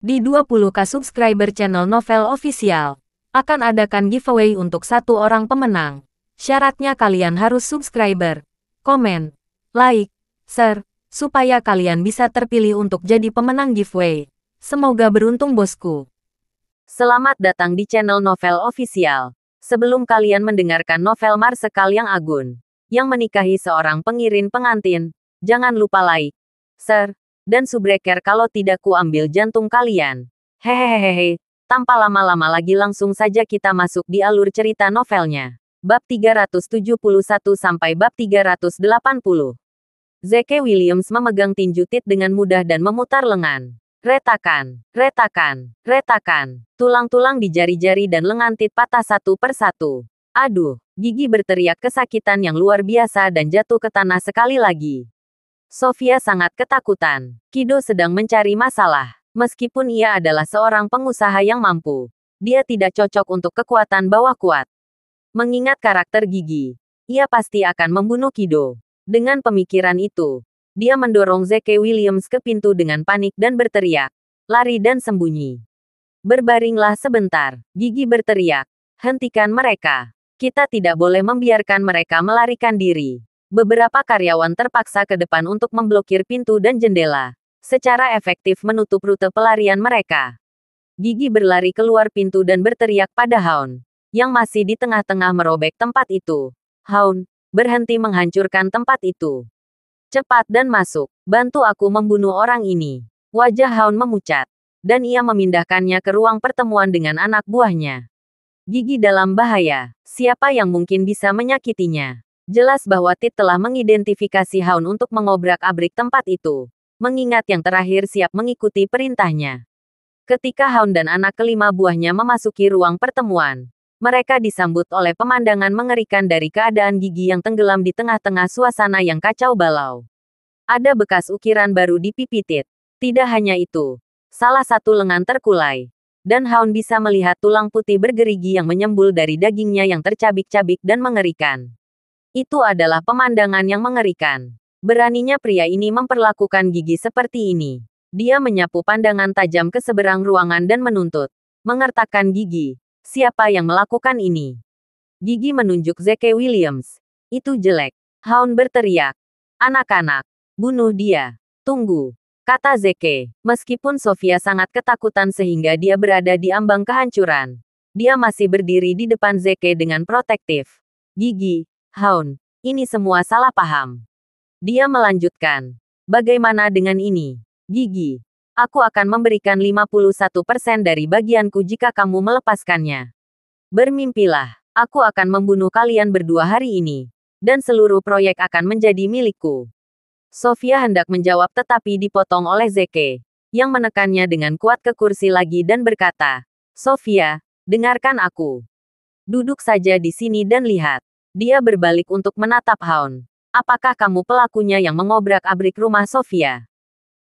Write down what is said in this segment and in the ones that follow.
Di 20K subscriber channel Novel Official, akan adakan giveaway untuk satu orang pemenang. Syaratnya kalian harus subscriber, komen, like, share, supaya kalian bisa terpilih untuk jadi pemenang giveaway. Semoga beruntung bosku. Selamat datang di channel Novel Official. Sebelum kalian mendengarkan novel Marsekal yang Agun, yang menikahi seorang pengirim pengantin, jangan lupa like, share, dan subscribe kalau tidak ku ambil jantung kalian. Hehehehe, tanpa lama-lama lagi langsung saja kita masuk di alur cerita novelnya. Bab 371 sampai bab 380. Zeke Williams memegang tinju Tit dengan mudah dan memutar lengan. Retakan, retakan, retakan. Tulang-tulang di jari-jari dan lengan Tit patah satu persatu. Aduh, Gigi berteriak kesakitan yang luar biasa dan jatuh ke tanah sekali lagi. Sofia sangat ketakutan. Kido sedang mencari masalah. Meskipun ia adalah seorang pengusaha yang mampu, dia tidak cocok untuk kekuatan bawah kuat. Mengingat karakter Gigi, ia pasti akan membunuh Kido. Dengan pemikiran itu, dia mendorong Zeke Williams ke pintu dengan panik dan berteriak, "Lari dan sembunyi. Berbaringlah sebentar." Gigi berteriak, "Hentikan mereka. Kita tidak boleh membiarkan mereka melarikan diri." Beberapa karyawan terpaksa ke depan untuk memblokir pintu dan jendela, secara efektif menutup rute pelarian mereka. Gigi berlari keluar pintu dan berteriak pada Haun, yang masih di tengah-tengah merobek tempat itu. "Haun, berhenti menghancurkan tempat itu. Cepat dan masuk, bantu aku membunuh orang ini." Wajah Haun memucat, dan ia memindahkannya ke ruang pertemuan dengan anak buahnya. Gigi dalam bahaya, siapa yang mungkin bisa menyakitinya? Jelas bahwa Tit telah mengidentifikasi Haun untuk mengobrak-abrik tempat itu, mengingat yang terakhir siap mengikuti perintahnya. Ketika Haun dan anak kelima buahnya memasuki ruang pertemuan, mereka disambut oleh pemandangan mengerikan dari keadaan Gigi yang tenggelam di tengah-tengah suasana yang kacau balau. Ada bekas ukiran baru di pipi Tit. Tidak hanya itu, salah satu lengan terkulai, dan Haun bisa melihat tulang putih bergerigi yang menyembul dari dagingnya yang tercabik-cabik dan mengerikan. Itu adalah pemandangan yang mengerikan. Beraninya pria ini memperlakukan Gigi seperti ini. Dia menyapu pandangan tajam ke seberang ruangan dan menuntut, mengertakkan Gigi. Siapa yang melakukan ini? Gigi menunjuk Zeke Williams. Itu jelek. Haun berteriak. "Anak-anak, bunuh dia." "Tunggu," kata Zeke. Meskipun Sofia sangat ketakutan sehingga dia berada di ambang kehancuran, dia masih berdiri di depan Zeke dengan protektif. "Gigi, Haun, ini semua salah paham." Dia melanjutkan. "Bagaimana dengan ini? Gigi, aku akan memberikan 51% dari bagianku jika kamu melepaskannya. Bermimpilah, aku akan membunuh kalian berdua hari ini, dan seluruh proyek akan menjadi milikku." Sofia hendak menjawab tetapi dipotong oleh Zeke, yang menekannya dengan kuat ke kursi lagi dan berkata, "Sofia, dengarkan aku. Duduk saja di sini dan lihat." Dia berbalik untuk menatap Haun. "Apakah kamu pelakunya yang mengobrak-abrik rumah Sofia?"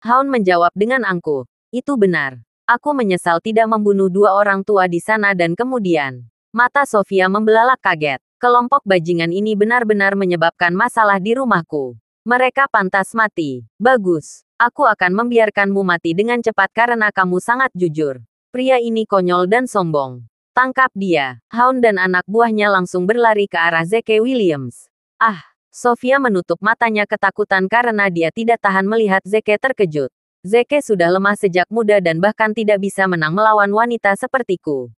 Haun menjawab dengan angkuh. "Itu benar. Aku menyesal tidak membunuh dua orang tua di sana." Dan kemudian, mata Sofia membelalak kaget. "Kelompok bajingan ini benar-benar menyebabkan masalah di rumahku. Mereka pantas mati." "Bagus. Aku akan membiarkanmu mati dengan cepat karena kamu sangat jujur." Pria ini konyol dan sombong. "Tangkap dia." Haun dan anak buahnya langsung berlari ke arah Zeke Williams. "Ah!" Sofia menutup matanya ketakutan karena dia tidak tahan melihat Zeke terkejut. "Zeke sudah lemah sejak muda dan bahkan tidak bisa menang melawan wanita sepertiku.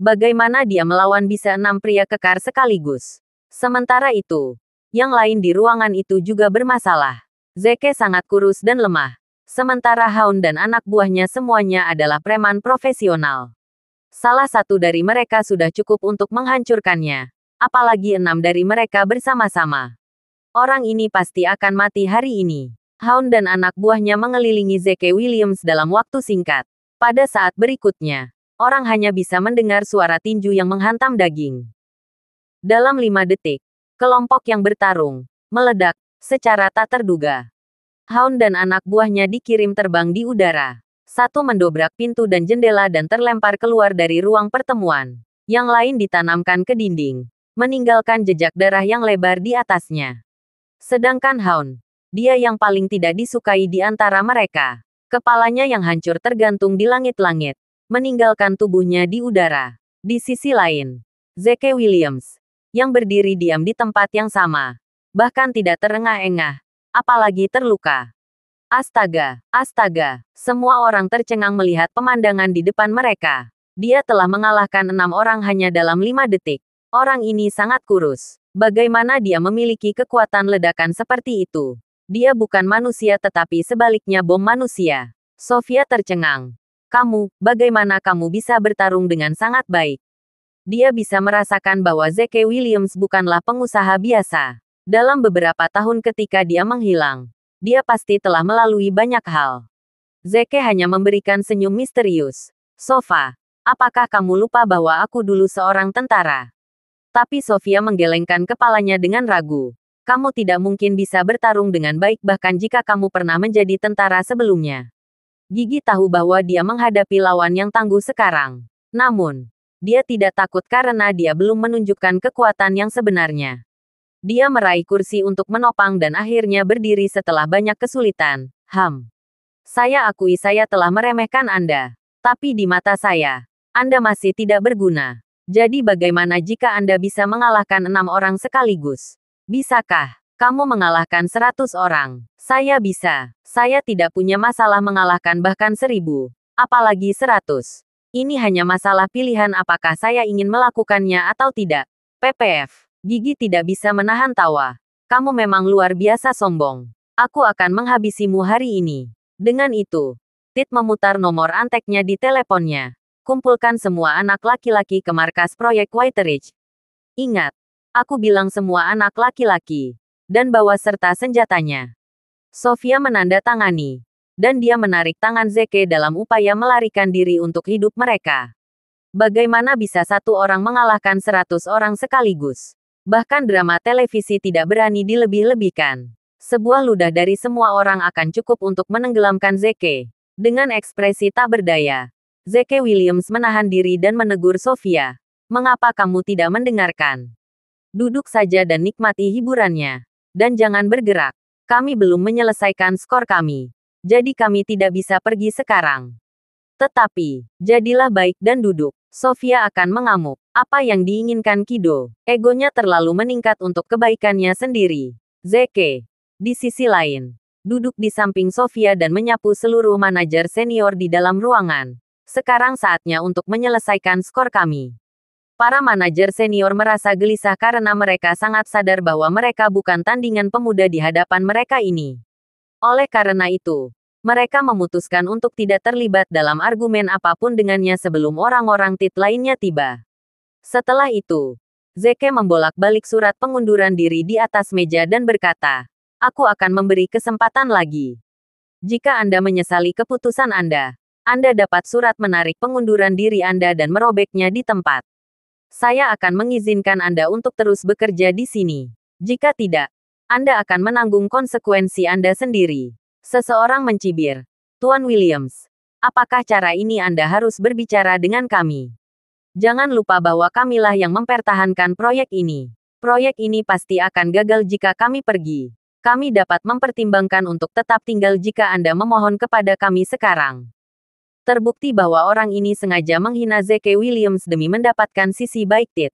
Bagaimana dia melawan bisa 6 pria kekar sekaligus? Sementara itu, yang lain di ruangan itu juga bermasalah. Zeke sangat kurus dan lemah. Sementara Haun dan anak buahnya semuanya adalah preman profesional. Salah satu dari mereka sudah cukup untuk menghancurkannya. Apalagi 6 dari mereka bersama-sama. Orang ini pasti akan mati hari ini." Haun dan anak buahnya mengelilingi Zeke Williams dalam waktu singkat. Pada saat berikutnya, orang hanya bisa mendengar suara tinju yang menghantam daging. Dalam 5 detik, kelompok yang bertarung meledak secara tak terduga. Haun dan anak buahnya dikirim terbang di udara. Satu mendobrak pintu dan jendela dan terlempar keluar dari ruang pertemuan. Yang lain ditanamkan ke dinding, meninggalkan jejak darah yang lebar di atasnya. Sedangkan Haun, dia yang paling tidak disukai di antara mereka, Kepalanya yang hancur tergantung di langit-langit, meninggalkan tubuhnya di udara. Di sisi lain, Zeke Williams, yang berdiri diam di tempat yang sama, bahkan tidak terengah-engah, apalagi terluka. Astaga, astaga, semua orang tercengang melihat pemandangan di depan mereka. Dia telah mengalahkan 6 orang hanya dalam 5 detik. Orang ini sangat kurus. Bagaimana dia memiliki kekuatan ledakan seperti itu? Dia bukan manusia tetapi sebaliknya bom manusia. Sofia tercengang. Kamu, bagaimana kamu bisa bertarung dengan sangat baik? Dia bisa merasakan bahwa Zeke Williams bukanlah pengusaha biasa. Dalam beberapa tahun ketika dia menghilang, dia pasti telah melalui banyak hal. Zeke hanya memberikan senyum misterius. Sofia, apakah kamu lupa bahwa aku dulu seorang tentara? Tapi Sofia menggelengkan kepalanya dengan ragu. Kamu tidak mungkin bisa bertarung dengan baik bahkan jika kamu pernah menjadi tentara sebelumnya. Gigi tahu bahwa dia menghadapi lawan yang tangguh sekarang. Namun, dia tidak takut karena dia belum menunjukkan kekuatan yang sebenarnya. Dia meraih kursi untuk menopang dan akhirnya berdiri setelah banyak kesulitan. Saya akui saya telah meremehkan Anda. Tapi di mata saya, Anda masih tidak berguna. Jadi bagaimana jika Anda bisa mengalahkan 6 orang sekaligus? Bisakah kamu mengalahkan 100 orang? Saya bisa. Saya tidak punya masalah mengalahkan bahkan 1000. Apalagi 100. Ini hanya masalah pilihan apakah saya ingin melakukannya atau tidak. PPF. Gigi tidak bisa menahan tawa. Kamu memang luar biasa sombong. Aku akan menghabisimu hari ini. Dengan itu, Tit memutar nomor anteknya di teleponnya. Kumpulkan semua anak laki-laki ke markas proyek Whiteridge. Ingat, aku bilang semua anak laki-laki. Dan bawa serta senjatanya. Sofia menandatangani. Dan dia menarik tangan Zeke dalam upaya melarikan diri untuk hidup mereka. Bagaimana bisa satu orang mengalahkan 100 orang sekaligus? Bahkan drama televisi tidak berani dilebih-lebihkan. Sebuah ludah dari semua orang akan cukup untuk menenggelamkan Zeke. Dengan ekspresi tak berdaya, Zeke Williams menahan diri dan menegur Sofia. Mengapa kamu tidak mendengarkan? Duduk saja dan nikmati hiburannya. Dan jangan bergerak. Kami belum menyelesaikan skor kami. Jadi kami tidak bisa pergi sekarang. Tetapi, jadilah baik dan duduk. Sofia akan mengamuk. Apa yang diinginkan Kido? Egonya terlalu meningkat untuk kebaikannya sendiri. Zeke, di sisi lain, duduk di samping Sofia dan menyapu seluruh manajer senior di dalam ruangan. Sekarang saatnya untuk menyelesaikan skor kami. Para manajer senior merasa gelisah karena mereka sangat sadar bahwa mereka bukan tandingan pemuda di hadapan mereka ini. Oleh karena itu, mereka memutuskan untuk tidak terlibat dalam argumen apapun dengannya sebelum orang-orang Tit lainnya tiba. Setelah itu, Zeke membolak-balik surat pengunduran diri di atas meja dan berkata, "Aku akan memberi kesempatan lagi. Jika Anda menyesali keputusan Anda dapat surat menarik pengunduran diri Anda dan merobeknya di tempat. Saya akan mengizinkan Anda untuk terus bekerja di sini. Jika tidak, Anda akan menanggung konsekuensi Anda sendiri." Seseorang mencibir, "Tuan Williams, apakah cara ini Anda harus berbicara dengan kami? Jangan lupa bahwa kamilah yang mempertahankan proyek ini. Proyek ini pasti akan gagal jika kami pergi. Kami dapat mempertimbangkan untuk tetap tinggal jika Anda memohon kepada kami sekarang." Terbukti bahwa orang ini sengaja menghina Zeke Williams demi mendapatkan sisi baik Tit.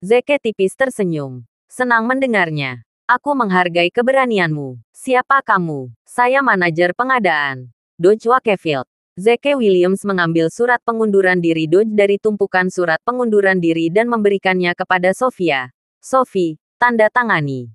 Zeke tipis tersenyum. Senang mendengarnya. Aku menghargai keberanianmu. Siapa kamu? Saya manajer pengadaan. Dodge Wakefield. Zeke Williams mengambil surat pengunduran diri Dodge dari tumpukan surat pengunduran diri dan memberikannya kepada Sofia. Sophie, tanda tangani.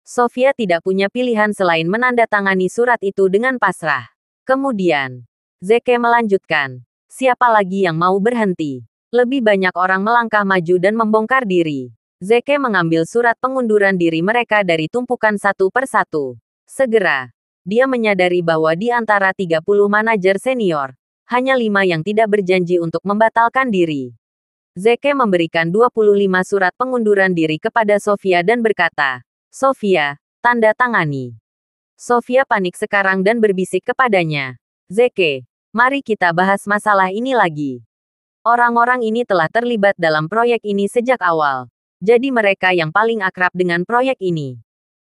Sofia tidak punya pilihan selain menandatangani surat itu dengan pasrah. Kemudian, Zeke melanjutkan. Siapa lagi yang mau berhenti? Lebih banyak orang melangkah maju dan membongkar diri. Zeke mengambil surat pengunduran diri mereka dari tumpukan satu persatu. Segera, dia menyadari bahwa di antara 30 manajer senior, hanya 5 yang tidak berjanji untuk membatalkan diri. Zeke memberikan 25 surat pengunduran diri kepada Sofia dan berkata, "Sofia, tanda tangani." Sofia panik sekarang dan berbisik kepadanya, "Zeke, mari kita bahas masalah ini lagi. Orang-orang ini telah terlibat dalam proyek ini sejak awal. Jadi mereka yang paling akrab dengan proyek ini.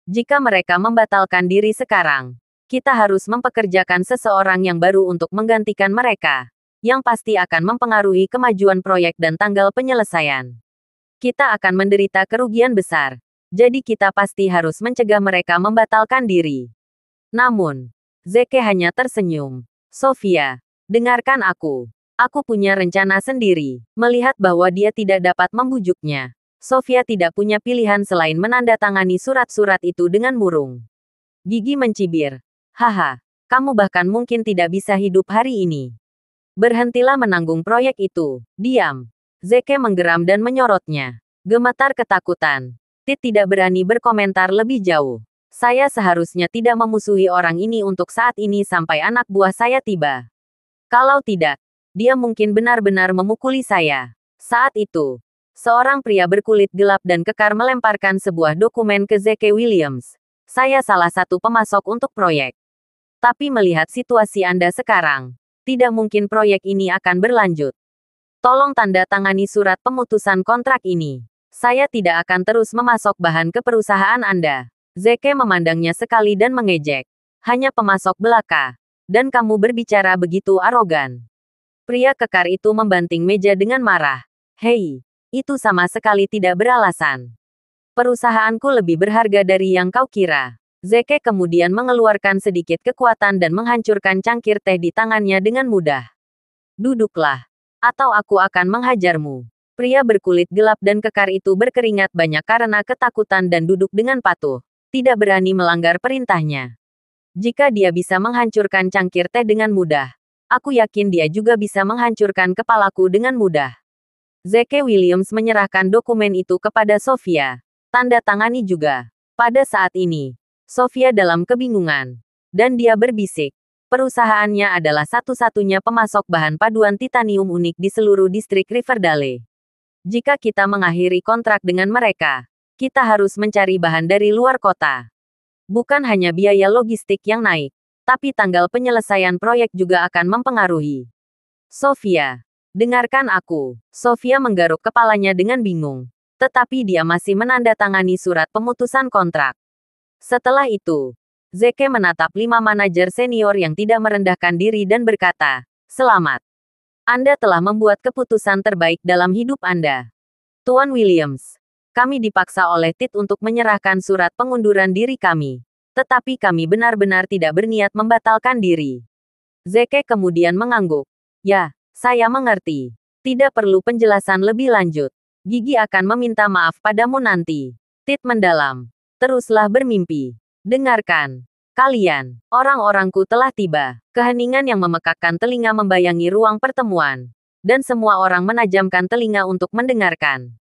Jika mereka membatalkan diri sekarang, Kita harus mempekerjakan seseorang yang baru untuk menggantikan mereka, yang pasti akan mempengaruhi kemajuan proyek dan tanggal penyelesaian. Kita akan menderita kerugian besar, jadi kita pasti harus mencegah mereka membatalkan diri. Namun, Zeke hanya tersenyum. Sofia, dengarkan aku. Aku punya rencana sendiri. Melihat bahwa dia tidak dapat membujuknya, Sofia tidak punya pilihan selain menandatangani surat-surat itu dengan murung. Gigi mencibir. Haha, kamu bahkan mungkin tidak bisa hidup hari ini. Berhentilah menanggung proyek itu. Diam. Zeke menggeram dan menyorotnya. Gemetar ketakutan. Tit tidak berani berkomentar lebih jauh. Saya seharusnya tidak memusuhi orang ini untuk saat ini sampai anak buah saya tiba. Kalau tidak, dia mungkin benar-benar memukuli saya. Saat itu, seorang pria berkulit gelap dan kekar melemparkan sebuah dokumen ke Zeke Williams. Saya salah satu pemasok untuk proyek. Tapi melihat situasi Anda sekarang, tidak mungkin proyek ini akan berlanjut. Tolong tanda tangani surat pemutusan kontrak ini. Saya tidak akan terus memasok bahan ke perusahaan Anda. Zeke memandangnya sekali dan mengejek. Hanya pemasok belaka. Dan kamu berbicara begitu arogan. Pria kekar itu membanting meja dengan marah. Hei, itu sama sekali tidak beralasan. Perusahaanku lebih berharga dari yang kau kira. Zeke kemudian mengeluarkan sedikit kekuatan dan menghancurkan cangkir teh di tangannya dengan mudah. Duduklah, atau aku akan menghajarmu. Pria berkulit gelap dan kekar itu berkeringat banyak karena ketakutan dan duduk dengan patuh. Tidak berani melanggar perintahnya. Jika dia bisa menghancurkan cangkir teh dengan mudah, aku yakin dia juga bisa menghancurkan kepalaku dengan mudah. Zeke Williams menyerahkan dokumen itu kepada Sofia. Tanda tangani juga. Pada saat ini, Sofia dalam kebingungan. Dan dia berbisik. Perusahaannya adalah satu-satunya pemasok bahan paduan titanium unik di seluruh distrik Riverdale. Jika kita mengakhiri kontrak dengan mereka, kita harus mencari bahan dari luar kota. Bukan hanya biaya logistik yang naik, tapi tanggal penyelesaian proyek juga akan mempengaruhi. Sofia, dengarkan aku. Sofia menggaruk kepalanya dengan bingung. Tetapi dia masih menandatangani surat pemutusan kontrak. Setelah itu, Zeke menatap 5 manajer senior yang tidak merendahkan diri dan berkata, "Selamat. Anda telah membuat keputusan terbaik dalam hidup Anda. Tuan Williams, kami dipaksa oleh Tit untuk menyerahkan surat pengunduran diri kami. Tetapi kami benar-benar tidak berniat membatalkan diri." Zeke kemudian mengangguk. "Ya, saya mengerti. Tidak perlu penjelasan lebih lanjut. Gigi akan meminta maaf padamu nanti." Tit mendalam. "Teruslah bermimpi. Dengarkan. Kalian, orang-orangku telah tiba." Keheningan yang memekakkan telinga membayangi ruang pertemuan. Dan semua orang menajamkan telinga untuk mendengarkan.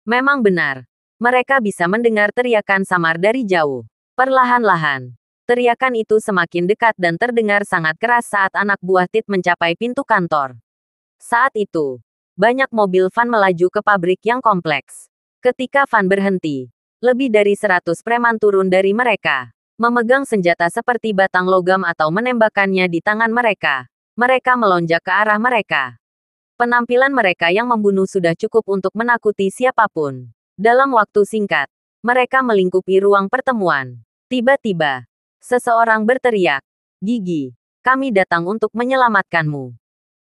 Memang benar. Mereka bisa mendengar teriakan samar dari jauh. Perlahan-lahan, teriakan itu semakin dekat dan terdengar sangat keras saat anak buah Tit mencapai pintu kantor. Saat itu, banyak mobil van melaju ke pabrik yang kompleks. Ketika van berhenti, lebih dari 100 preman turun dari mereka, memegang senjata seperti batang logam atau menembakkannya di tangan mereka. Mereka melonjak ke arah mereka. Penampilan mereka yang membunuh sudah cukup untuk menakuti siapapun. Dalam waktu singkat, mereka melingkupi ruang pertemuan. Tiba-tiba, seseorang berteriak, "Gigi, kami datang untuk menyelamatkanmu."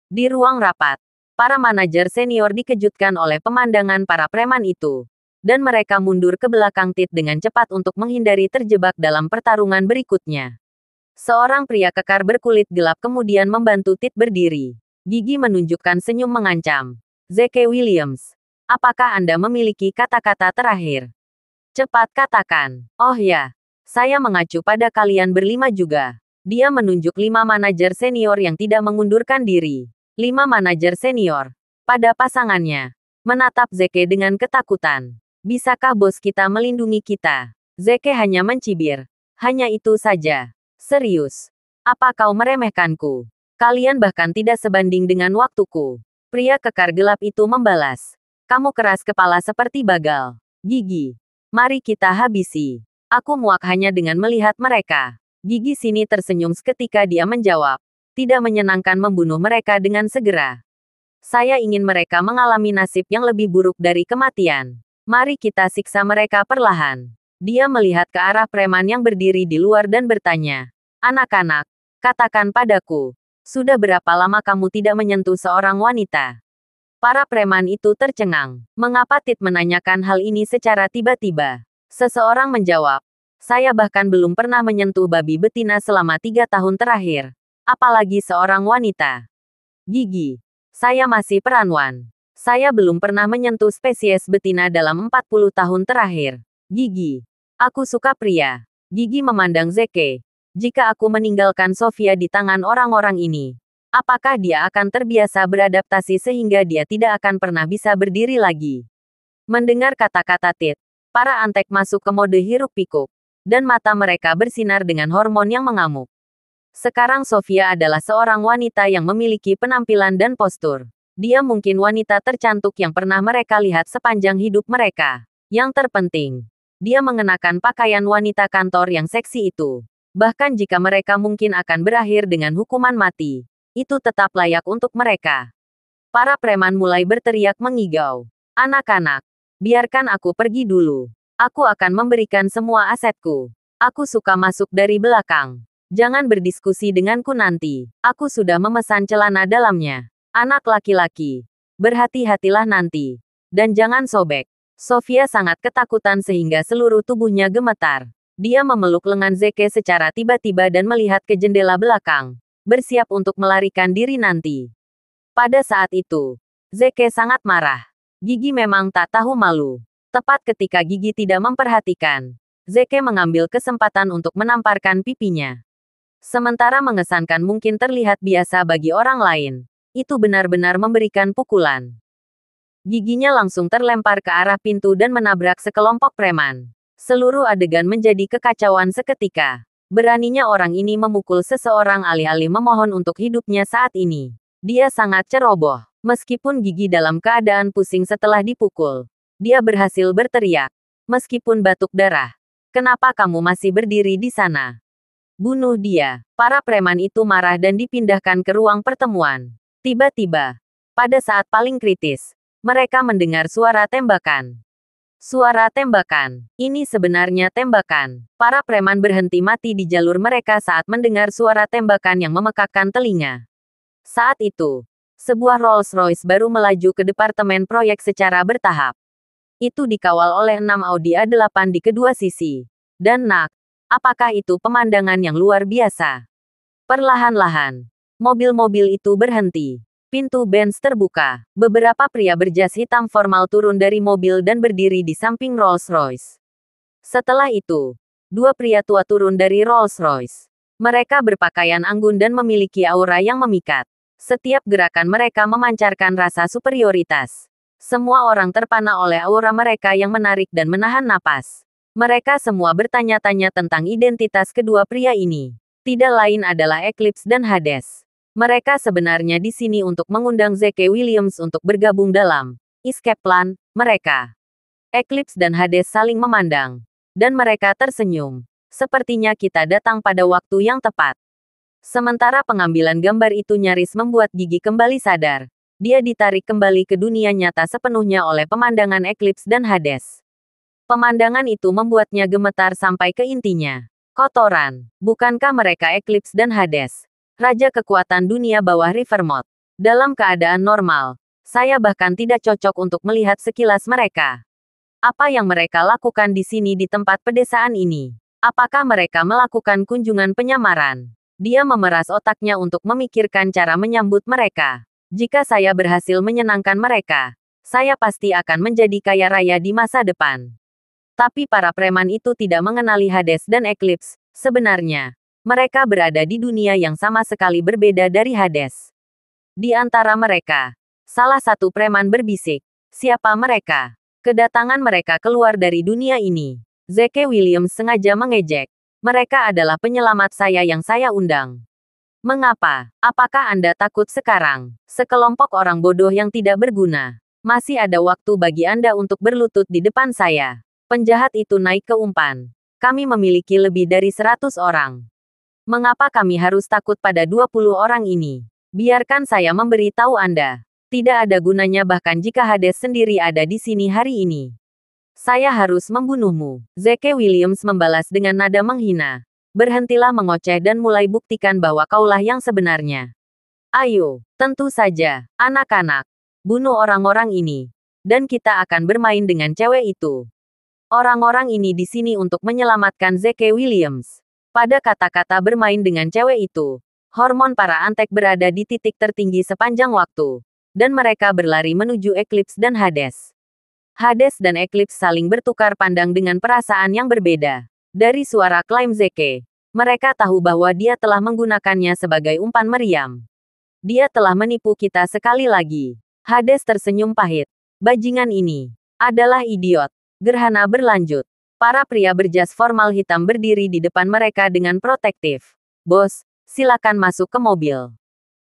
Di ruang rapat, para manajer senior dikejutkan oleh pemandangan para preman itu. Dan mereka mundur ke belakang Tit dengan cepat untuk menghindari terjebak dalam pertarungan berikutnya. Seorang pria kekar berkulit gelap kemudian membantu Tit berdiri. Gigi menunjukkan senyum mengancam. "Zeke Williams, apakah Anda memiliki kata-kata terakhir? Cepat katakan." "Oh ya, saya mengacu pada kalian berlima juga." Dia menunjuk 5 manajer senior yang tidak mengundurkan diri. 5 manajer senior, pada pasangannya, menatap Zeke dengan ketakutan. "Bisakah bos kita melindungi kita?" Zeke hanya mencibir. "Hanya itu saja. Serius. Apa kau meremehkanku? Kalian bahkan tidak sebanding dengan waktuku." Pria kekar gelap itu membalas. "Kamu keras kepala seperti bagal. Gigi, mari kita habisi. Aku muak hanya dengan melihat mereka." Gigi sini tersenyum seketika dia menjawab. "Tidak menyenangkan membunuh mereka dengan segera. Saya ingin mereka mengalami nasib yang lebih buruk dari kematian. Mari kita siksa mereka perlahan." Dia melihat ke arah preman yang berdiri di luar dan bertanya, Anak-anak, katakan padaku, sudah berapa lama kamu tidak menyentuh seorang wanita? Para preman itu tercengang. Mengapa Tit menanyakan hal ini secara tiba-tiba? Seseorang menjawab, saya bahkan belum pernah menyentuh babi betina selama 3 tahun terakhir. Apalagi seorang wanita. Gigi. Saya masih perawan. Saya belum pernah menyentuh spesies betina dalam 40 tahun terakhir. Gigi. Aku suka pria. Gigi memandang Zeke. Jika aku meninggalkan Sofia di tangan orang-orang ini, apakah dia akan terbiasa beradaptasi sehingga dia tidak akan pernah bisa berdiri lagi? Mendengar kata-kata Tit, para antek masuk ke mode hiruk-pikuk, dan mata mereka bersinar dengan hormon yang mengamuk. Sekarang Sofia adalah seorang wanita yang memiliki penampilan dan postur. Dia mungkin wanita tercantik yang pernah mereka lihat sepanjang hidup mereka. Yang terpenting, dia mengenakan pakaian wanita kantor yang seksi itu. Bahkan jika mereka mungkin akan berakhir dengan hukuman mati, itu tetap layak untuk mereka. Para preman mulai berteriak mengigau. Anak-anak, biarkan aku pergi dulu. Aku akan memberikan semua asetku. Aku suka masuk dari belakang. Jangan berdiskusi denganku nanti. Aku sudah memesan celana dalamnya. Anak laki-laki, berhati-hatilah nanti. Dan jangan sobek. Sofia sangat ketakutan sehingga seluruh tubuhnya gemetar. Dia memeluk lengan Zeke secara tiba-tiba dan melihat ke jendela belakang, bersiap untuk melarikan diri nanti. Pada saat itu, Zeke sangat marah. Gigi memang tak tahu malu. Tepat ketika Gigi tidak memperhatikan, Zeke mengambil kesempatan untuk menamparkan pipinya. Sementara mengesankan mungkin terlihat biasa bagi orang lain, itu benar-benar memberikan pukulan. Giginya langsung terlempar ke arah pintu dan menabrak sekelompok preman. Seluruh adegan menjadi kekacauan seketika. Beraninya orang ini memukul seseorang alih-alih memohon untuk hidupnya saat ini. Dia sangat ceroboh. Meskipun Gigi dalam keadaan pusing setelah dipukul, dia berhasil berteriak. Meskipun batuk darah, kenapa kamu masih berdiri di sana? Bunuh dia. Para preman itu marah dan dipindahkan ke ruang pertemuan. Tiba-tiba, pada saat paling kritis, mereka mendengar suara tembakan. Suara tembakan. Ini sebenarnya tembakan. Para preman berhenti mati di jalur mereka saat mendengar suara tembakan yang memekakkan telinga. Saat itu, sebuah Rolls-Royce baru melaju ke departemen proyek secara bertahap. Itu dikawal oleh 6 Audi A8 di kedua sisi. Dan apakah itu pemandangan yang luar biasa? Perlahan-lahan, mobil-mobil itu berhenti. Pintu Benz terbuka. Beberapa pria berjas hitam formal turun dari mobil dan berdiri di samping Rolls-Royce. Setelah itu, 2 pria tua turun dari Rolls-Royce. Mereka berpakaian anggun dan memiliki aura yang memikat. Setiap gerakan mereka memancarkan rasa superioritas. Semua orang terpana oleh aura mereka yang menarik dan menahan napas. Mereka semua bertanya-tanya tentang identitas kedua pria ini. Tidak lain adalah Eclipse dan Hades. Mereka sebenarnya di sini untuk mengundang Zeke Williams untuk bergabung dalam escape plan mereka. Eclipse dan Hades saling memandang, dan mereka tersenyum. Sepertinya kita datang pada waktu yang tepat. Sementara pengambilan gambar itu nyaris membuat Gigi kembali sadar. Dia ditarik kembali ke dunia nyata sepenuhnya oleh pemandangan Eclipse dan Hades. Pemandangan itu membuatnya gemetar sampai ke intinya. Kotoran, bukankah mereka Eclipse dan Hades? Raja kekuatan dunia bawah Rivermouth. Dalam keadaan normal, saya bahkan tidak cocok untuk melihat sekilas mereka. Apa yang mereka lakukan di sini di tempat pedesaan ini? Apakah mereka melakukan kunjungan penyamaran? Dia memeras otaknya untuk memikirkan cara menyambut mereka. Jika saya berhasil menyenangkan mereka, saya pasti akan menjadi kaya raya di masa depan. Tapi para preman itu tidak mengenali Hades dan Eclipse. Sebenarnya, mereka berada di dunia yang sama sekali berbeda dari Hades. Di antara mereka, salah satu preman berbisik, "Siapa mereka? Kedatangan mereka keluar dari dunia ini." Zeke Williams sengaja mengejek. "Mereka adalah penyelamat saya yang saya undang." "Mengapa? Apakah Anda takut sekarang? Sekelompok orang bodoh yang tidak berguna. Masih ada waktu bagi Anda untuk berlutut di depan saya." Penjahat itu naik ke umpan. "Kami memiliki lebih dari 100 orang. Mengapa kami harus takut pada 20 orang ini? Biarkan saya memberi tahu Anda. Tidak ada gunanya bahkan jika Hades sendiri ada di sini hari ini. Saya harus membunuhmu." Zeke Williams membalas dengan nada menghina. Berhentilah mengoceh dan mulai buktikan bahwa kaulah yang sebenarnya. Ayo, tentu saja, anak-anak. Bunuh orang-orang ini. Dan kita akan bermain dengan cewek itu. Orang-orang ini di sini untuk menyelamatkan Zeke Williams. Pada kata-kata bermain dengan cewek itu, hormon para antek berada di titik tertinggi sepanjang waktu. Dan mereka berlari menuju Eclipse dan Hades. Hades dan Eclipse saling bertukar pandang dengan perasaan yang berbeda. Dari suara klaim Zeke, mereka tahu bahwa dia telah menggunakannya sebagai umpan meriam. Dia telah menipu kita sekali lagi. Hades tersenyum pahit. Bajingan ini adalah idiot. Gerhana berlanjut. Para pria berjas formal hitam berdiri di depan mereka dengan protektif. Bos, silakan masuk ke mobil.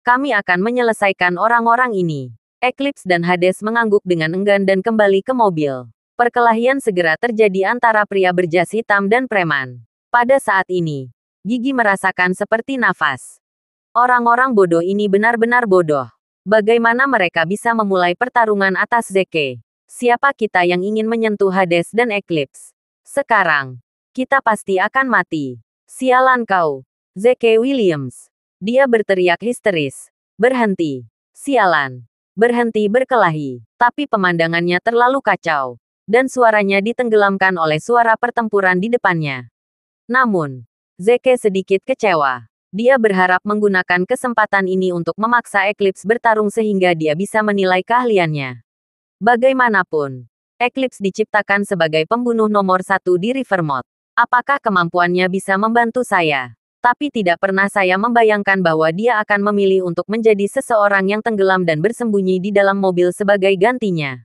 Kami akan menyelesaikan orang-orang ini. Eclipse dan Hades mengangguk dengan enggan dan kembali ke mobil. Perkelahian segera terjadi antara pria berjas hitam dan preman. Pada saat ini, Gigi merasakan seperti nafas. Orang-orang bodoh ini benar-benar bodoh. Bagaimana mereka bisa memulai pertarungan atas Zeke? Siapa kita yang ingin menyentuh Hades dan Eclipse? Sekarang, kita pasti akan mati. Sialan kau, Zeke Williams. Dia berteriak histeris. Berhenti. Sialan. Berhenti berkelahi. Tapi pemandangannya terlalu kacau. Dan suaranya ditenggelamkan oleh suara pertempuran di depannya. Namun, Zeke sedikit kecewa. Dia berharap menggunakan kesempatan ini untuk memaksa Eclipse bertarung sehingga dia bisa menilai keahliannya. Bagaimanapun, Eclipse diciptakan sebagai pembunuh nomor 1 di Rivermouth. Apakah kemampuannya bisa membantu saya? Tapi tidak pernah saya membayangkan bahwa dia akan memilih untuk menjadi seseorang yang tenggelam dan bersembunyi di dalam mobil sebagai gantinya.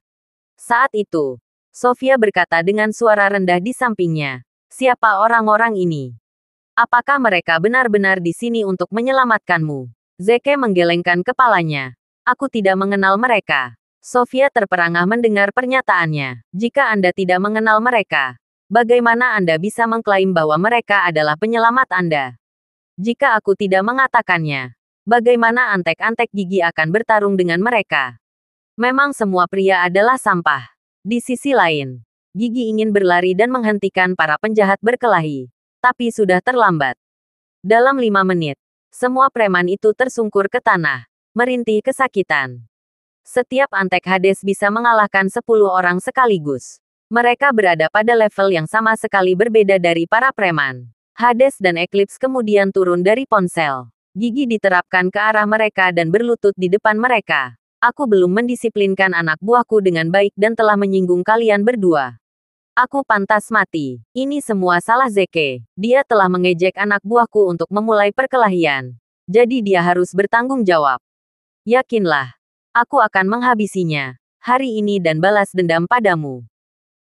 Saat itu, Sofia berkata dengan suara rendah di sampingnya, "Siapa orang-orang ini? Apakah mereka benar-benar di sini untuk menyelamatkanmu?" Zeke menggelengkan kepalanya. "Aku tidak mengenal mereka." Sofia terperangah mendengar pernyataannya. "Jika Anda tidak mengenal mereka, bagaimana Anda bisa mengklaim bahwa mereka adalah penyelamat Anda? Jika aku tidak mengatakannya, bagaimana antek-antek Gigi akan bertarung dengan mereka? Memang semua pria adalah sampah." Di sisi lain, Gigi ingin berlari dan menghentikan para penjahat berkelahi. Tapi sudah terlambat. Dalam 5 menit, semua preman itu tersungkur ke tanah, merintih kesakitan. Setiap antek Hades bisa mengalahkan 10 orang sekaligus. Mereka berada pada level yang sama sekali berbeda dari para preman. Hades dan Eclipse kemudian turun dari ponsel. Gigi diterapkan ke arah mereka dan berlutut di depan mereka. "Aku belum mendisiplinkan anak buahku dengan baik dan telah menyinggung kalian berdua. Aku pantas mati. Ini semua salah Zeke. Dia telah mengejek anak buahku untuk memulai perkelahian. Jadi dia harus bertanggung jawab. Yakinlah, aku akan menghabisinya hari ini dan balas dendam padamu."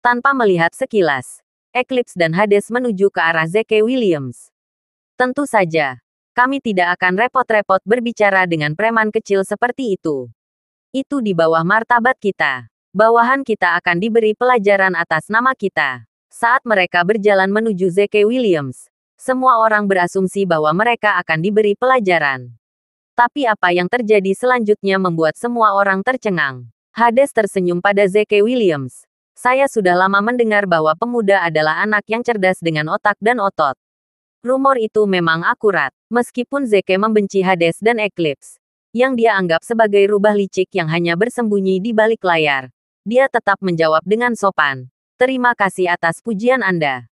Tanpa melihat sekilas, Eclipse dan Hades menuju ke arah Zeke Williams. "Tentu saja, kami tidak akan repot-repot berbicara dengan preman kecil seperti itu. Itu di bawah martabat kita. Bawahan kita akan diberi pelajaran atas nama kita." Saat mereka berjalan menuju Zeke Williams, semua orang berasumsi bahwa mereka akan diberi pelajaran. Tapi apa yang terjadi selanjutnya membuat semua orang tercengang. Hades tersenyum pada Zeke Williams. "Saya sudah lama mendengar bahwa pemuda adalah anak yang cerdas dengan otak dan otot. Rumor itu memang akurat." Meskipun Zeke membenci Hades dan Eclipse, yang dia anggap sebagai rubah licik yang hanya bersembunyi di balik layar, dia tetap menjawab dengan sopan, "Terima kasih atas pujian Anda.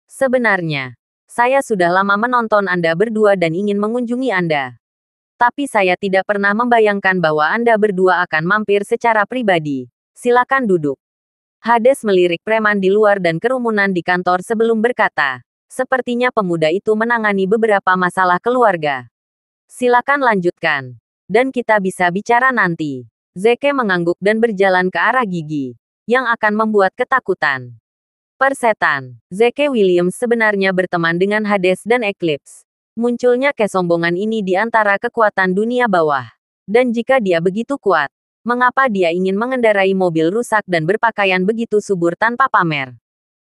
Sebenarnya, saya sudah lama menonton Anda berdua dan ingin mengunjungi Anda. Tapi saya tidak pernah membayangkan bahwa Anda berdua akan mampir secara pribadi. Silakan duduk." Hades melirik preman di luar dan kerumunan di kantor sebelum berkata, "Sepertinya pemuda itu menangani beberapa masalah keluarga. Silakan lanjutkan. Dan kita bisa bicara nanti." Zeke mengangguk dan berjalan ke arah Gigi, yang akan membuat ketakutan. Persetan. Zeke Williams sebenarnya berteman dengan Hades dan Eclipse. Munculnya kesombongan ini di antara kekuatan dunia bawah. Dan jika dia begitu kuat, mengapa dia ingin mengendarai mobil rusak dan berpakaian begitu subur tanpa pamer?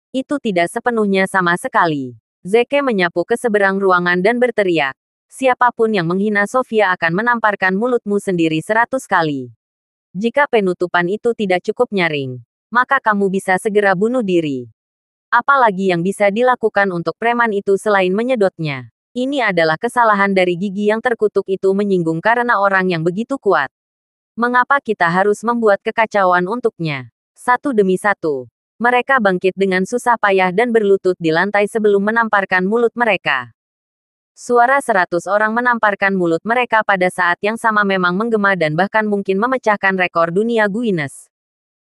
Itu tidak sepenuhnya sama sekali. Zeke menyapu ke seberang ruangan dan berteriak, "Siapapun yang menghina Sofia akan menamparkan mulutmu sendiri 100 kali. Jika penutupan itu tidak cukup nyaring, maka kamu bisa segera bunuh diri." Apalagi yang bisa dilakukan untuk preman itu selain menyedotnya. Ini adalah kesalahan dari gigi yang terkutuk itu menyinggung karena orang yang begitu kuat. Mengapa kita harus membuat kekacauan untuknya? Satu demi satu. Mereka bangkit dengan susah payah dan berlutut di lantai sebelum menamparkan mulut mereka. Suara 100 orang menamparkan mulut mereka pada saat yang sama memang menggema dan bahkan mungkin memecahkan rekor dunia Guinness.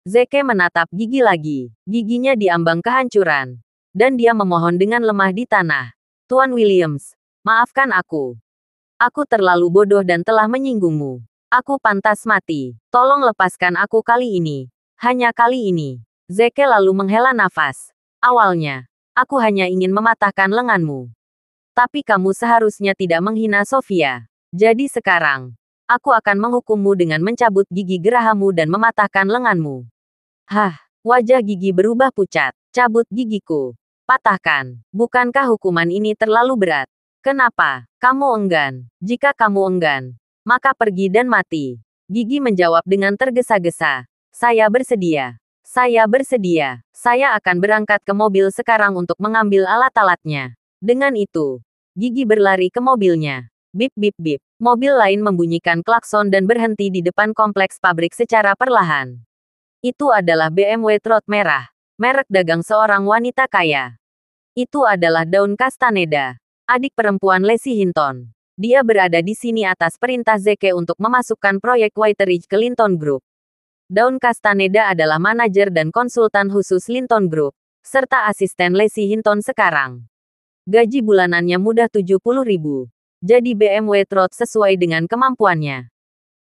Zeke menatap gigi lagi. Giginya diambang kehancuran. Dan dia memohon dengan lemah di tanah. Tuan Williams, maafkan aku. Aku terlalu bodoh dan telah menyinggungmu. Aku pantas mati. Tolong lepaskan aku kali ini. Hanya kali ini. Zeke lalu menghela nafas. Awalnya, aku hanya ingin mematahkan lenganmu. Tapi kamu seharusnya tidak menghina Sofia. Jadi sekarang, aku akan menghukummu dengan mencabut gigi gerahamu dan mematahkan lenganmu. Hah, wajah gigi berubah pucat. Cabut gigiku. Patahkan. Bukankah hukuman ini terlalu berat? Kenapa? Kamu enggan. Jika kamu enggan, maka pergi dan mati. Gigi menjawab dengan tergesa-gesa. Saya bersedia. Saya bersedia. Saya akan berangkat ke mobil sekarang untuk mengambil alat-alatnya. Dengan itu, Gigi berlari ke mobilnya. Bip bip bip. Mobil lain membunyikan klakson dan berhenti di depan kompleks pabrik secara perlahan. Itu adalah BMW Trot merah, merek dagang seorang wanita kaya. Itu adalah Dawn Castaneda, adik perempuan Leslie Hinton. Dia berada di sini atas perintah Zeke untuk memasukkan proyek Whiteridge ke Linton Group. Dawn Castaneda adalah manajer dan konsultan khusus Linton Group, serta asisten Leslie Hinton sekarang. Gaji bulanannya mudah 70.000. Jadi BMW Trot sesuai dengan kemampuannya.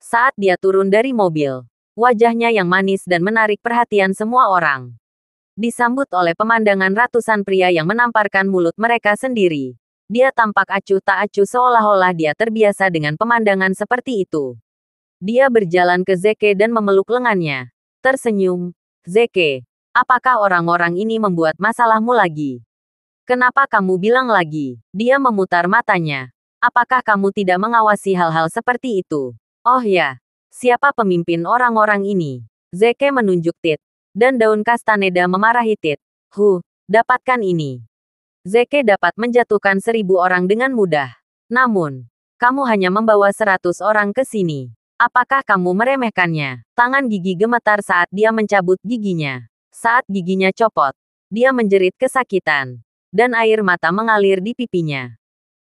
Saat dia turun dari mobil, wajahnya yang manis dan menarik perhatian semua orang. Disambut oleh pemandangan ratusan pria yang menamparkan mulut mereka sendiri. Dia tampak acuh tak acuh seolah-olah dia terbiasa dengan pemandangan seperti itu. Dia berjalan ke Zeke dan memeluk lengannya. Tersenyum. Zeke, apakah orang-orang ini membuat masalahmu lagi? Kenapa kamu bilang lagi? Dia memutar matanya. Apakah kamu tidak mengawasi hal-hal seperti itu? Oh ya. Siapa pemimpin orang-orang ini? Zeke menunjuk Tit. Dan Dawn Castaneda memarahi Tit. Dapatkan ini. Zeke dapat menjatuhkan 1000 orang dengan mudah. Namun, kamu hanya membawa 100 orang ke sini. Apakah kamu meremehkannya? Tangan Gigi gemetar saat dia mencabut giginya. Saat giginya copot, dia menjerit kesakitan. Dan air mata mengalir di pipinya.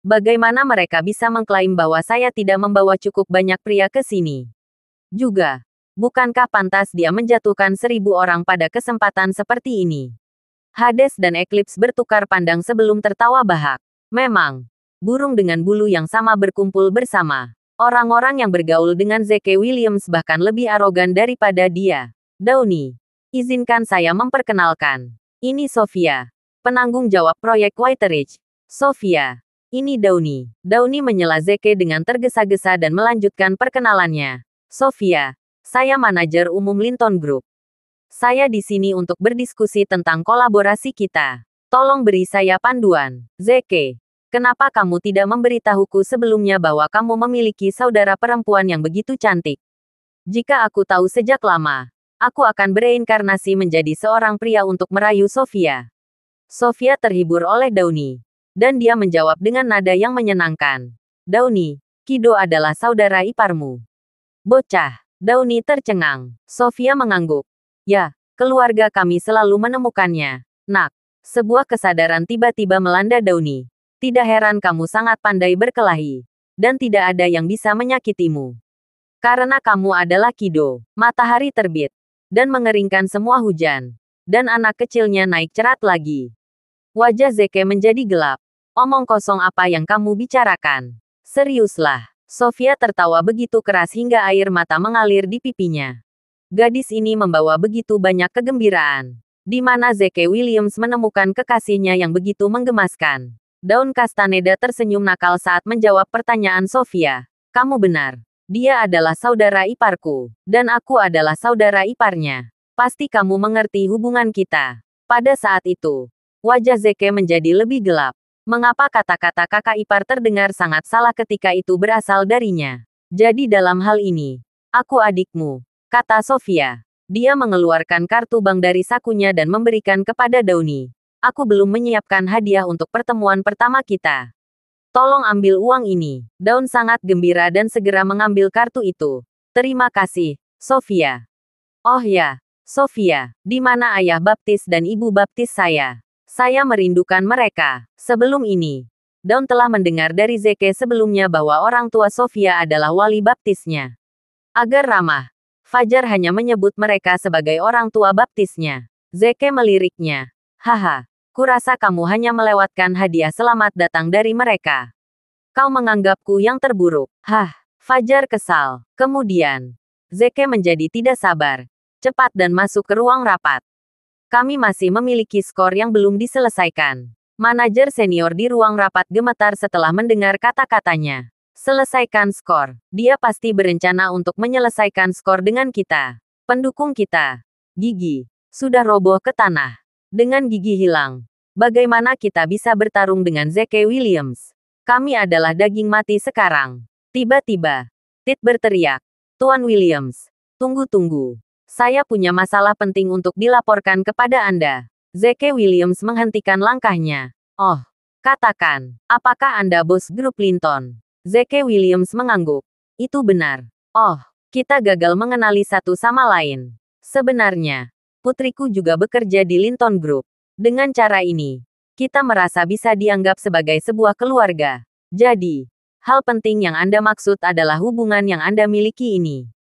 Bagaimana mereka bisa mengklaim bahwa saya tidak membawa cukup banyak pria ke sini? Juga, bukankah pantas dia menjatuhkan 1000 orang pada kesempatan seperti ini? Hades dan Eclipse bertukar pandang sebelum tertawa bahak. Memang, burung dengan bulu yang sama berkumpul bersama. Orang-orang yang bergaul dengan Zeke Williams bahkan lebih arogan daripada dia. Downy, izinkan saya memperkenalkan. Ini Sofia, penanggung jawab proyek Whiteridge. Sofia, ini Downy. Downy menyela Zeke dengan tergesa-gesa dan melanjutkan perkenalannya. Sofia, saya manajer umum Linton Group. Saya di sini untuk berdiskusi tentang kolaborasi kita. Tolong beri saya panduan. Zeke, kenapa kamu tidak memberitahuku sebelumnya bahwa kamu memiliki saudara perempuan yang begitu cantik? Jika aku tahu sejak lama, aku akan bereinkarnasi menjadi seorang pria untuk merayu Sofia. Sofia terhibur oleh Downy. Dan dia menjawab dengan nada yang menyenangkan. Downy, Kido adalah saudara iparmu. Bocah, Downy tercengang. Sofia mengangguk. Ya, keluarga kami selalu menemukannya. Nak, sebuah kesadaran tiba-tiba melanda Downy. Tidak heran kamu sangat pandai berkelahi. Dan tidak ada yang bisa menyakitimu. Karena kamu adalah Kido. Matahari terbit. Dan mengeringkan semua hujan. Dan anak kecilnya naik cerat lagi. Wajah Zeke menjadi gelap. Omong kosong apa yang kamu bicarakan? Seriuslah. Sofia tertawa begitu keras hingga air mata mengalir di pipinya. Gadis ini membawa begitu banyak kegembiraan. Di mana Zeke Williams menemukan kekasihnya yang begitu menggemaskan. Dawn Castaneda tersenyum nakal saat menjawab pertanyaan Sofia. Kamu benar. Dia adalah saudara iparku. Dan aku adalah saudara iparnya. Pasti kamu mengerti hubungan kita. Pada saat itu, wajah Zeke menjadi lebih gelap. Mengapa kata-kata kakak ipar terdengar sangat salah ketika itu berasal darinya? Jadi dalam hal ini, aku adikmu, kata Sofia. Dia mengeluarkan kartu bank dari sakunya dan memberikan kepada Downy. Aku belum menyiapkan hadiah untuk pertemuan pertama kita. Tolong ambil uang ini. Daun sangat gembira dan segera mengambil kartu itu. Terima kasih, Sofia. Oh ya, Sofia, di mana ayah baptis dan ibu baptis saya? Saya merindukan mereka. Sebelum ini, Daun telah mendengar dari Zeke sebelumnya bahwa orang tua Sofia adalah wali baptisnya. Agar ramah, Fajar hanya menyebut mereka sebagai orang tua baptisnya. Zeke meliriknya. Haha, kurasa kamu hanya melewatkan hadiah selamat datang dari mereka. Kau menganggapku yang terburuk. Hah, Fajar kesal. Kemudian, Zeke menjadi tidak sabar. Cepat dan masuk ke ruang rapat. Kami masih memiliki skor yang belum diselesaikan. Manajer senior di ruang rapat gemetar setelah mendengar kata-katanya. Selesaikan skor. Dia pasti berencana untuk menyelesaikan skor dengan kita. Pendukung kita. Gigi. Sudah roboh ke tanah. Dengan gigi hilang. Bagaimana kita bisa bertarung dengan Zeke Williams? Kami adalah daging mati sekarang. Tiba-tiba. Tit berteriak. Tuan Williams. Tunggu-tunggu. Saya punya masalah penting untuk dilaporkan kepada Anda. Zeke Williams menghentikan langkahnya. Oh. Katakan. Apakah Anda bos grup Linton? Zeke Williams mengangguk. Itu benar. Oh, kita gagal mengenali satu sama lain. Sebenarnya, putriku juga bekerja di Linton Group. Dengan cara ini, kita merasa bisa dianggap sebagai sebuah keluarga. Jadi, hal penting yang Anda maksud adalah hubungan yang Anda miliki ini.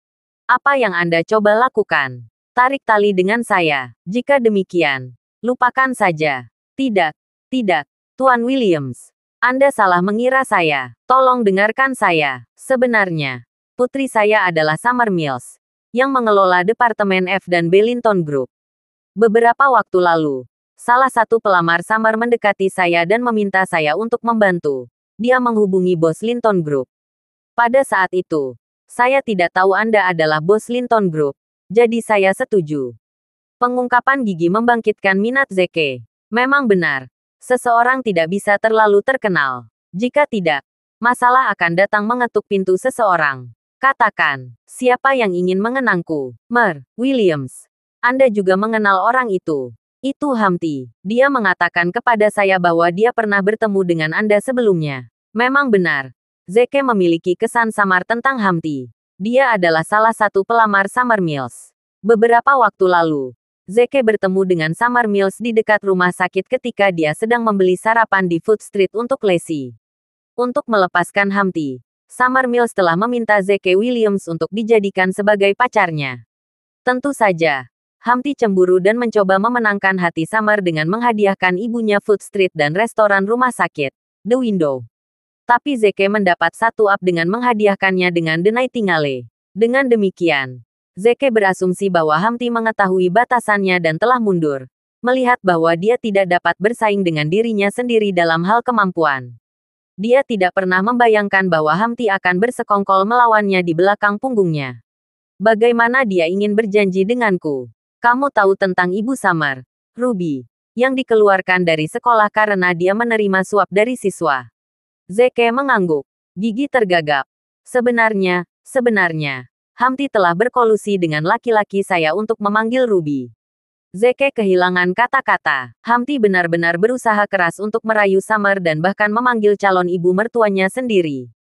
Apa yang Anda coba lakukan? Tarik tali dengan saya. Jika demikian, lupakan saja. Tidak, tidak, Tuan Williams. Anda salah mengira saya. Tolong dengarkan saya. Sebenarnya, putri saya adalah Summer Mills, yang mengelola Departemen F dan B Linton Group. Beberapa waktu lalu, salah satu pelamar Summer mendekati saya dan meminta saya untuk membantu. Dia menghubungi bos Linton Group. Pada saat itu, saya tidak tahu Anda adalah bos Linton Group, jadi saya setuju. Pengungkapan gigi membangkitkan minat Zeke. Memang benar. Seseorang tidak bisa terlalu terkenal. Jika tidak, masalah akan datang mengetuk pintu seseorang. Katakan, siapa yang ingin mengenangku? Mer, Williams. Anda juga mengenal orang itu. Itu Humpty. Dia mengatakan kepada saya bahwa dia pernah bertemu dengan Anda sebelumnya. Memang benar. Zeke memiliki kesan samar tentang Humpty. Dia adalah salah satu pelamar Summer Mills. Beberapa waktu lalu, Zeke bertemu dengan Summer Mills di dekat rumah sakit ketika dia sedang membeli sarapan di Food Street untuk Lacey. Untuk melepaskan Humpty, Summer Mills telah meminta Zeke Williams untuk dijadikan sebagai pacarnya. Tentu saja, Humpty cemburu dan mencoba memenangkan hati Summer dengan menghadiahkan ibunya Food Street dan restoran rumah sakit, The Window. Tapi Zeke mendapat satu up dengan menghadiahkannya dengan The Nightingale. Dengan demikian, Zeke berasumsi bahwa Humpty mengetahui batasannya dan telah mundur, melihat bahwa dia tidak dapat bersaing dengan dirinya sendiri dalam hal kemampuan. Dia tidak pernah membayangkan bahwa Humpty akan bersekongkol melawannya di belakang punggungnya. Bagaimana dia ingin berjanji denganku? Kamu tahu tentang Ibu Summer, Ruby, yang dikeluarkan dari sekolah karena dia menerima suap dari siswa. Zeke mengangguk. Gigi tergagap. Sebenarnya, Humpty telah berkolusi dengan laki-laki saya untuk memanggil Ruby. Zeke kehilangan kata-kata. Humpty benar-benar berusaha keras untuk merayu Summer dan bahkan memanggil calon ibu mertuanya sendiri.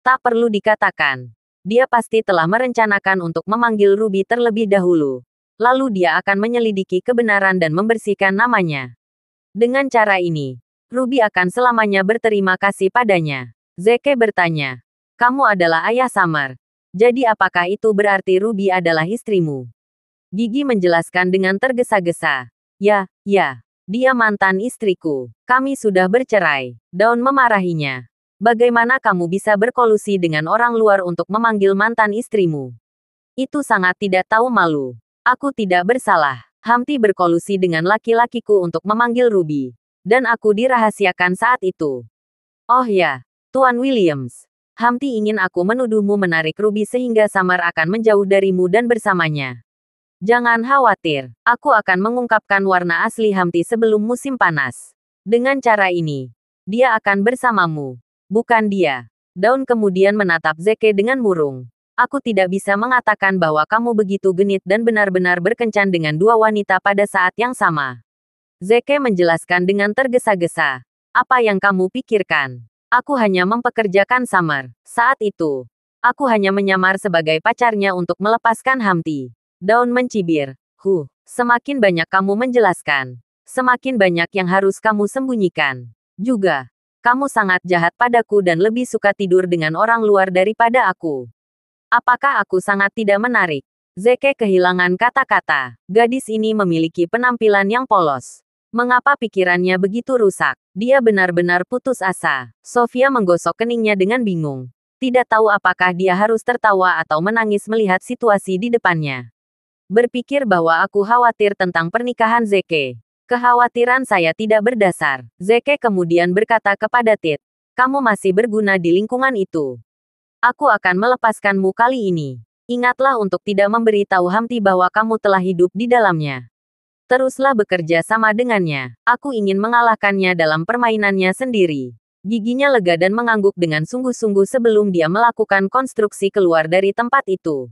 Tak perlu dikatakan. Dia pasti telah merencanakan untuk memanggil Ruby terlebih dahulu. Lalu dia akan menyelidiki kebenaran dan membersihkan namanya. Dengan cara ini, Ruby akan selamanya berterima kasih padanya. Zeke bertanya, "Kamu adalah ayah Summer. Jadi apakah itu berarti Ruby adalah istrimu?" Gigi menjelaskan dengan tergesa-gesa. Ya, dia mantan istriku. Kami sudah bercerai. Daun memarahinya. Bagaimana kamu bisa berkolusi dengan orang luar untuk memanggil mantan istrimu? Itu sangat tidak tahu malu. Aku tidak bersalah. Humpty berkolusi dengan laki-lakiku untuk memanggil Ruby. Dan aku dirahasiakan saat itu. Oh ya, Tuan Williams. Humpty ingin aku menuduhmu menarik Ruby sehingga Summer akan menjauh darimu dan bersamanya. Jangan khawatir, aku akan mengungkapkan warna asli Humpty sebelum musim panas. Dengan cara ini, dia akan bersamamu. Bukan dia. Daun kemudian menatap Zeke dengan murung. Aku tidak bisa mengatakan bahwa kamu begitu genit dan benar-benar berkencan dengan dua wanita pada saat yang sama. Zeke menjelaskan dengan tergesa-gesa. Apa yang kamu pikirkan? Aku hanya mempekerjakan Summer. Saat itu, aku hanya menyamar sebagai pacarnya untuk melepaskan Hamti. Daun mencibir. Semakin banyak kamu menjelaskan, semakin banyak yang harus kamu sembunyikan. Juga, kamu sangat jahat padaku dan lebih suka tidur dengan orang luar daripada aku. Apakah aku sangat tidak menarik? Zeke kehilangan kata-kata. Gadis ini memiliki penampilan yang polos. Mengapa pikirannya begitu rusak? Dia benar-benar putus asa. Sofia menggosok keningnya dengan bingung. Tidak tahu apakah dia harus tertawa atau menangis melihat situasi di depannya. Berpikir bahwa aku khawatir tentang pernikahan Zeke. Kekhawatiran saya tidak berdasar. Zeke kemudian berkata kepada Tit, kamu masih berguna di lingkungan itu. Aku akan melepaskanmu kali ini. Ingatlah untuk tidak memberitahu Hamti bahwa kamu telah hidup di dalamnya. Teruslah bekerja sama dengannya. Aku ingin mengalahkannya dalam permainannya sendiri. Giginya lega dan mengangguk dengan sungguh-sungguh sebelum dia melakukan konstruksi keluar dari tempat itu.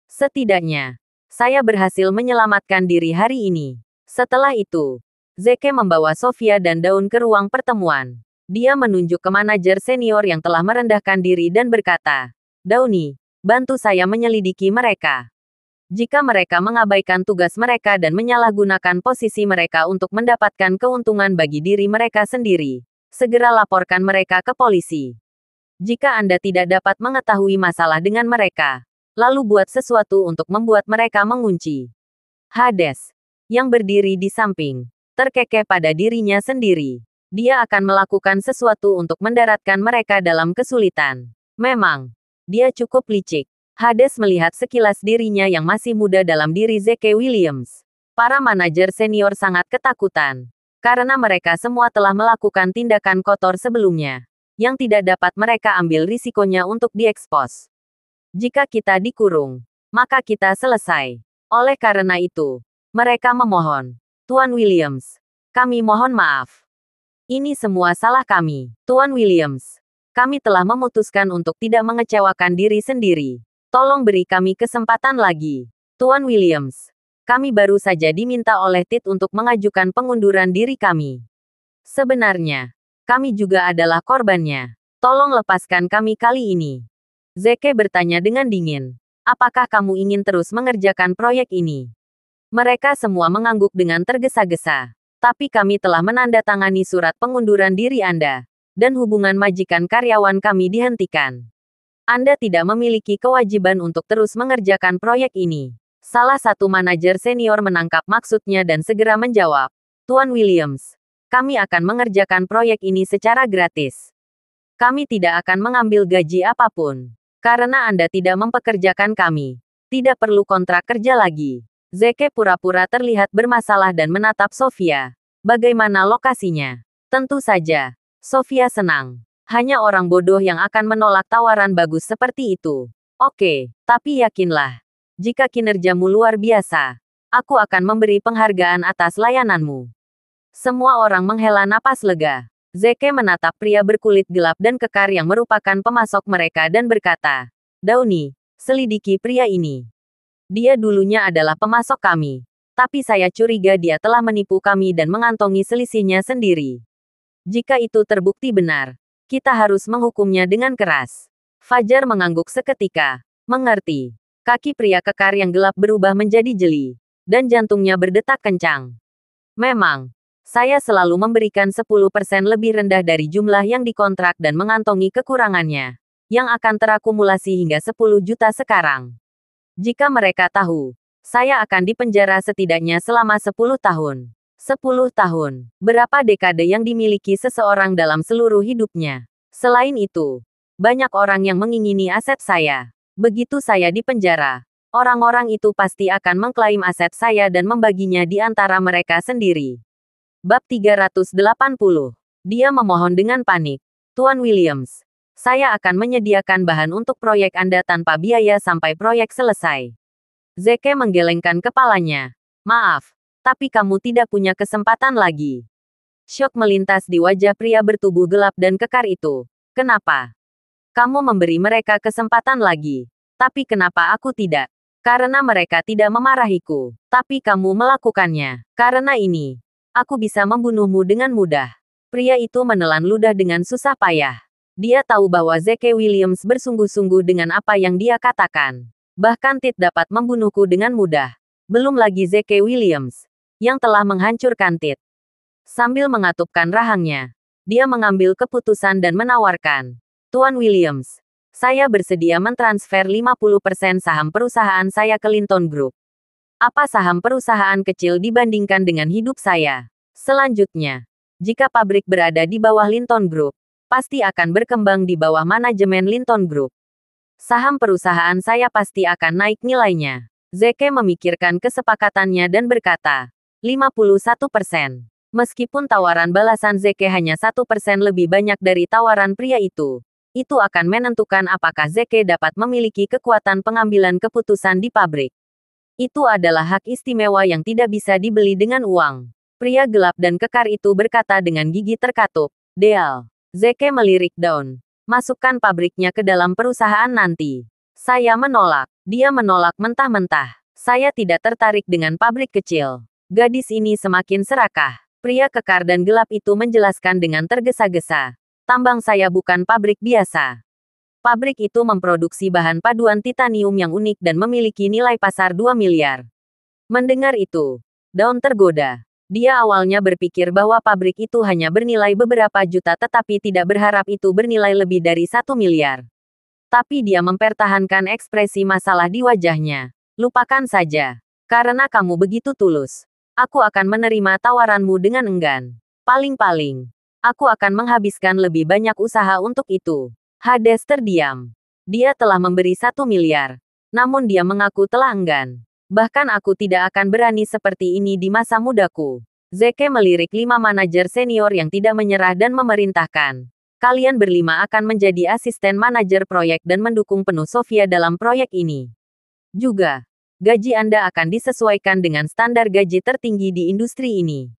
Setidaknya, saya berhasil menyelamatkan diri hari ini. Setelah itu, Zeke membawa Sofia dan Daun ke ruang pertemuan. Dia menunjuk ke manajer senior yang telah merendahkan diri dan berkata, Dauni, bantu saya menyelidiki mereka. Jika mereka mengabaikan tugas mereka dan menyalahgunakan posisi mereka untuk mendapatkan keuntungan bagi diri mereka sendiri, segera laporkan mereka ke polisi. Jika Anda tidak dapat mengetahui masalah dengan mereka, lalu buat sesuatu untuk membuat mereka mengunci. Hades, yang berdiri di samping, terkekeh pada dirinya sendiri. Dia akan melakukan sesuatu untuk mendaratkan mereka dalam kesulitan. Memang, dia cukup licik. Hades melihat sekilas dirinya yang masih muda dalam diri Zeke Williams. Para manajer senior sangat ketakutan. Karena mereka semua telah melakukan tindakan kotor sebelumnya. Yang tidak dapat mereka ambil risikonya untuk diekspos. Jika kita dikurung, maka kita selesai. Oleh karena itu, mereka memohon. Tuan Williams, kami mohon maaf. Ini semua salah kami. Tuan Williams, kami telah memutuskan untuk tidak mengecewakan diri sendiri. Tolong beri kami kesempatan lagi. Tuan Williams, kami baru saja diminta oleh Tit untuk mengajukan pengunduran diri kami. Sebenarnya, kami juga adalah korbannya. Tolong lepaskan kami kali ini. Zeke bertanya dengan dingin. Apakah kamu ingin terus mengerjakan proyek ini? Mereka semua mengangguk dengan tergesa-gesa. Tapi kami telah menandatangani surat pengunduran diri Anda. Dan hubungan majikan karyawan kami dihentikan. Anda tidak memiliki kewajiban untuk terus mengerjakan proyek ini. Salah satu manajer senior menangkap maksudnya dan segera menjawab, Tuan Williams, kami akan mengerjakan proyek ini secara gratis. Kami tidak akan mengambil gaji apapun. Karena Anda tidak mempekerjakan kami. Tidak perlu kontrak kerja lagi. Zeke pura-pura terlihat bermasalah dan menatap Sofia. Bagaimana lokasinya? Tentu saja, Sofia senang. Hanya orang bodoh yang akan menolak tawaran bagus seperti itu. Oke, tapi yakinlah. Jika kinerjamu luar biasa, aku akan memberi penghargaan atas layananmu. Semua orang menghela napas lega. Zeke menatap pria berkulit gelap dan kekar yang merupakan pemasok mereka dan berkata, Dauni, selidiki pria ini. Dia dulunya adalah pemasok kami. Tapi saya curiga dia telah menipu kami dan mengantongi selisihnya sendiri. Jika itu terbukti benar, kita harus menghukumnya dengan keras. Fajar mengangguk seketika. Mengerti. Kaki pria kekar yang gelap berubah menjadi jeli. Dan jantungnya berdetak kencang. Memang, saya selalu memberikan 10% lebih rendah dari jumlah yang dikontrak dan mengantongi kekurangannya. Yang akan terakumulasi hingga 10 juta sekarang. Jika mereka tahu, saya akan dipenjara setidaknya selama 10 tahun. 10 tahun. Berapa dekade yang dimiliki seseorang dalam seluruh hidupnya. Selain itu, banyak orang yang mengingini aset saya. Begitu saya dipenjara, orang-orang itu pasti akan mengklaim aset saya dan membaginya di antara mereka sendiri. Bab 380. Dia memohon dengan panik. Tuan Williams, saya akan menyediakan bahan untuk proyek Anda tanpa biaya sampai proyek selesai. Zeke menggelengkan kepalanya. Maaf. Tapi kamu tidak punya kesempatan lagi. Syok melintas di wajah pria bertubuh gelap dan kekar itu. Kenapa? Kamu memberi mereka kesempatan lagi. Tapi kenapa aku tidak? Karena mereka tidak memarahiku. Tapi kamu melakukannya. Karena ini. Aku bisa membunuhmu dengan mudah. Pria itu menelan ludah dengan susah payah. Dia tahu bahwa Zeke Williams bersungguh-sungguh dengan apa yang dia katakan. Bahkan Tit dapat membunuhku dengan mudah. Belum lagi Zeke Williams, yang telah menghancurkan Tit. Sambil mengatupkan rahangnya, dia mengambil keputusan dan menawarkan, Tuan Williams, saya bersedia mentransfer 50% saham perusahaan saya ke Linton Group. Apa saham perusahaan kecil dibandingkan dengan hidup saya? Selanjutnya, jika pabrik berada di bawah Linton Group, pasti akan berkembang di bawah manajemen Linton Group. Saham perusahaan saya pasti akan naik nilainya. Zeke memikirkan kesepakatannya dan berkata, 51%. Meskipun tawaran balasan Zeke hanya 1% lebih banyak dari tawaran pria itu akan menentukan apakah Zeke dapat memiliki kekuatan pengambilan keputusan di pabrik. Itu adalah hak istimewa yang tidak bisa dibeli dengan uang. Pria gelap dan kekar itu berkata dengan gigi terkatup, Deal. Zeke melirik Dawn. Masukkan pabriknya ke dalam perusahaan nanti. Saya menolak. Dia menolak mentah-mentah. Saya tidak tertarik dengan pabrik kecil. Gadis ini semakin serakah. Pria kekar dan gelap itu menjelaskan dengan tergesa-gesa. Tambang saya bukan pabrik biasa. Pabrik itu memproduksi bahan paduan titanium yang unik dan memiliki nilai pasar 2 miliar. Mendengar itu, Dawn tergoda. Dia awalnya berpikir bahwa pabrik itu hanya bernilai beberapa juta tetapi tidak berharap itu bernilai lebih dari 1 miliar. Tapi dia mempertahankan ekspresi masalah di wajahnya. Lupakan saja. Karena kamu begitu tulus. Aku akan menerima tawaranmu dengan enggan. Paling-paling, aku akan menghabiskan lebih banyak usaha untuk itu. Hades terdiam. Dia telah memberi 1 miliar. Namun dia mengaku telah enggan. Bahkan aku tidak akan berani seperti ini di masa mudaku. Zeke melirik 5 manajer senior yang tidak menyerah dan memerintahkan. Kalian berlima akan menjadi asisten manajer proyek dan mendukung penuh Sofia dalam proyek ini. Juga, gaji Anda akan disesuaikan dengan standar gaji tertinggi di industri ini.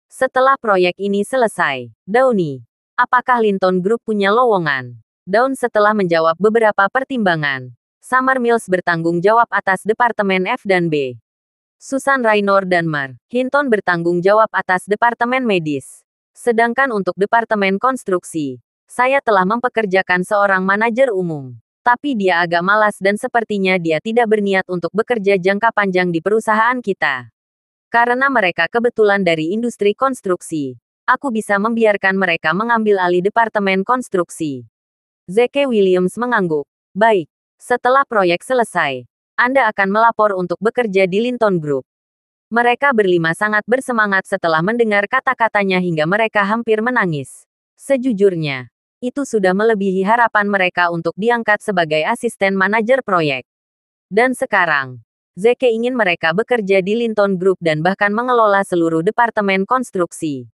Setelah proyek ini selesai, Downey, apakah Linton Group punya lowongan? Dawn setelah menjawab beberapa pertimbangan. Summer Mills bertanggung jawab atas Departemen F&B. Susan Raynor dan Mar Hinton bertanggung jawab atas Departemen Medis. Sedangkan untuk Departemen Konstruksi, saya telah mempekerjakan seorang manajer umum. Tapi dia agak malas dan sepertinya dia tidak berniat untuk bekerja jangka panjang di perusahaan kita. Karena mereka kebetulan dari industri konstruksi, aku bisa membiarkan mereka mengambil alih departemen konstruksi. Zeke Williams mengangguk. Baik, setelah proyek selesai, Anda akan melapor untuk bekerja di Linton Group. Mereka berlima sangat bersemangat setelah mendengar kata-katanya hingga mereka hampir menangis. Sejujurnya, itu sudah melebihi harapan mereka untuk diangkat sebagai asisten manajer proyek. Dan sekarang, Zeke ingin mereka bekerja di Linton Group dan bahkan mengelola seluruh departemen konstruksi.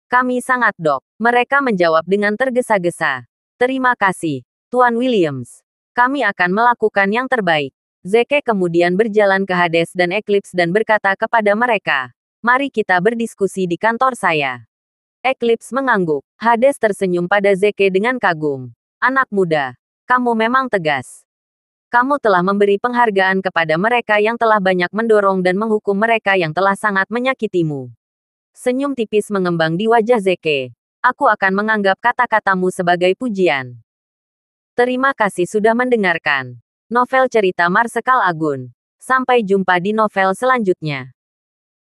Kami sangat dok. Mereka menjawab dengan tergesa-gesa. Terima kasih, Tuan Williams. Kami akan melakukan yang terbaik. Zeke kemudian berjalan ke Hades dan Eclipse dan berkata kepada mereka, mari kita berdiskusi di kantor saya. Eclipse mengangguk. Hades tersenyum pada Zeke dengan kagum. Anak muda, kamu memang tegas. Kamu telah memberi penghargaan kepada mereka yang telah banyak mendorong dan menghukum mereka yang telah sangat menyakitimu. Senyum tipis mengembang di wajah Zeke. Aku akan menganggap kata-katamu sebagai pujian. Terima kasih sudah mendengarkan. Novel cerita Marsekal Agun. Sampai jumpa di novel selanjutnya.